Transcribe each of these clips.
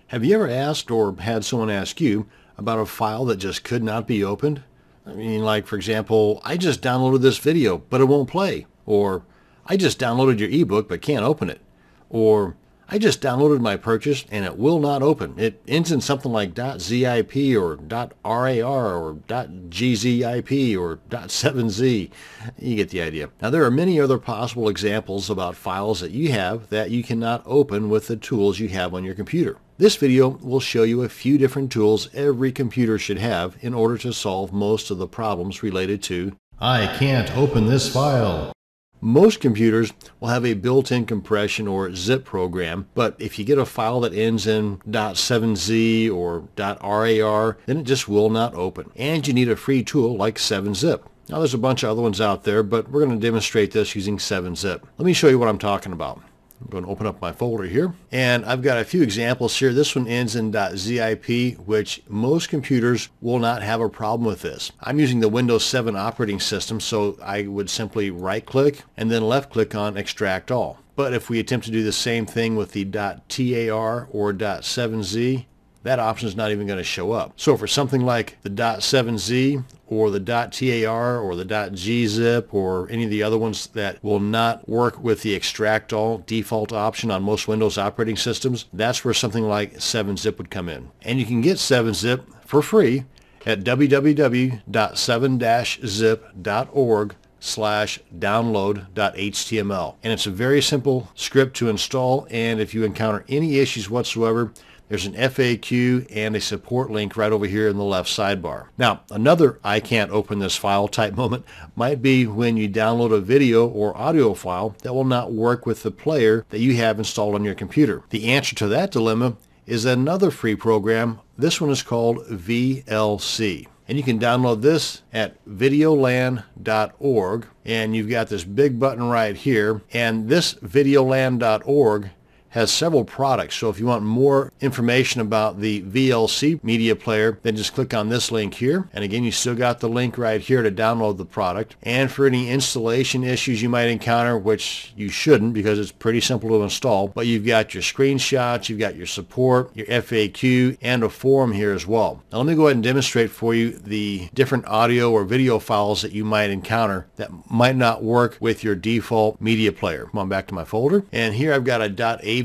Have you ever asked or had someone ask you about a file that just could not be opened? I mean, like, for example, I just downloaded this video, but it won't play. Or, I just downloaded your ebook, but can't open it. Or, I just downloaded my purchase and it will not open. It ends in something like .zip or .rar or .gzip or .7z. You get the idea. Now, there are many other possible examples about files that you have that you cannot open with the tools you have on your computer. This video will show you a few different tools every computer should have in order to solve most of the problems related to "I can't open this file." Most computers will have a built-in compression or zip program, but if you get a file that ends in .7z or .rar, then it just will not open. And you need a free tool like 7-zip. Now there's a bunch of other ones out there, but we're going to demonstrate this using 7-zip. Let me show you what I'm talking about. I'm going to open up my folder here, and I've got a few examples here. This one ends in .zip, which most computers will not have a problem with this. I'm using the Windows 7 operating system, so I would simply right-click and then left-click on Extract All. But if we attempt to do the same thing with the .tar or .7z, that option is not even going to show up. So for something like the .7z or the .tar or the .gzip or any of the other ones that will not work with the Extract All default option on most Windows operating systems, that's where something like 7-zip would come in. And you can get 7-zip for free at www.7-zip.org/download.html. And it's a very simple script to install, and if you encounter any issues whatsoever, there's an FAQ and a support link right over here in the left sidebar. Now, another "I can't open this file" type moment might be when you download a video or audio file that will not work with the player that you have installed on your computer. The answer to that dilemma is another free program. This one is called VLC. And you can download this at videolan.org, and you've got this big button right here, and this videolan.org has several products. So if you want more information about the VLC media player, then just click on this link here. And again, you still got the link right here to download the product. And for any installation issues you might encounter, which you shouldn't because it's pretty simple to install, but you've got your screenshots, you've got your support, your FAQ, and a forum here as well. Now let me go ahead and demonstrate for you the different audio or video files that you might encounter that might not work with your default media player. Come on back to my folder. And here I've got a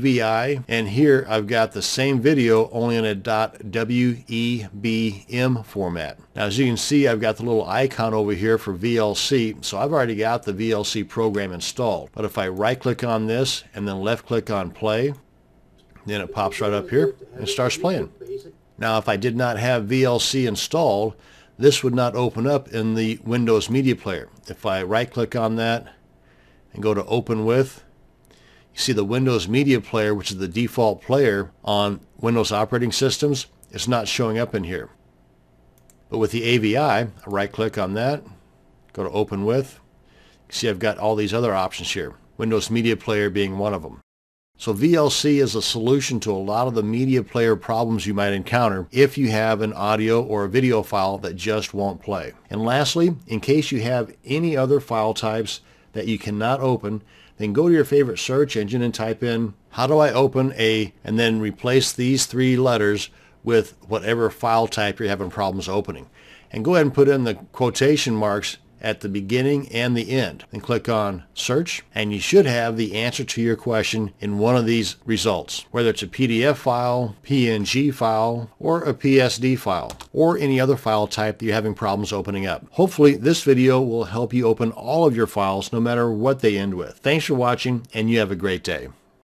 .avi, and here I've got the same video only in a .webm format. Now as you can see, I've got the little icon over here for VLC, so I've already got the VLC program installed. But if I right click on this and then left click on play, then it pops right up here and starts playing. Now if I did not have VLC installed, this would not open up in the Windows Media Player. If I right click on that and go to Open With, you see the Windows Media Player, which is the default player on Windows operating systems, it's not showing up in here. But with the AVI, I right click on that, go to Open With. You see I've got all these other options here, Windows Media Player being one of them. So VLC is a solution to a lot of the media player problems you might encounter if you have an audio or a video file that just won't play. And lastly, in case you have any other file types that you cannot open, then go to your favorite search engine and type in "how do I open a," and then replace these three letters with whatever file type you're having problems opening. And go ahead and put in the quotation marks at the beginning and the end. And click on Search, and you should have the answer to your question in one of these results, whether it's a PDF file, PNG file, or a PSD file, or any other file type that you're having problems opening up. Hopefully this video will help you open all of your files no matter what they end with. Thanks for watching, and you have a great day.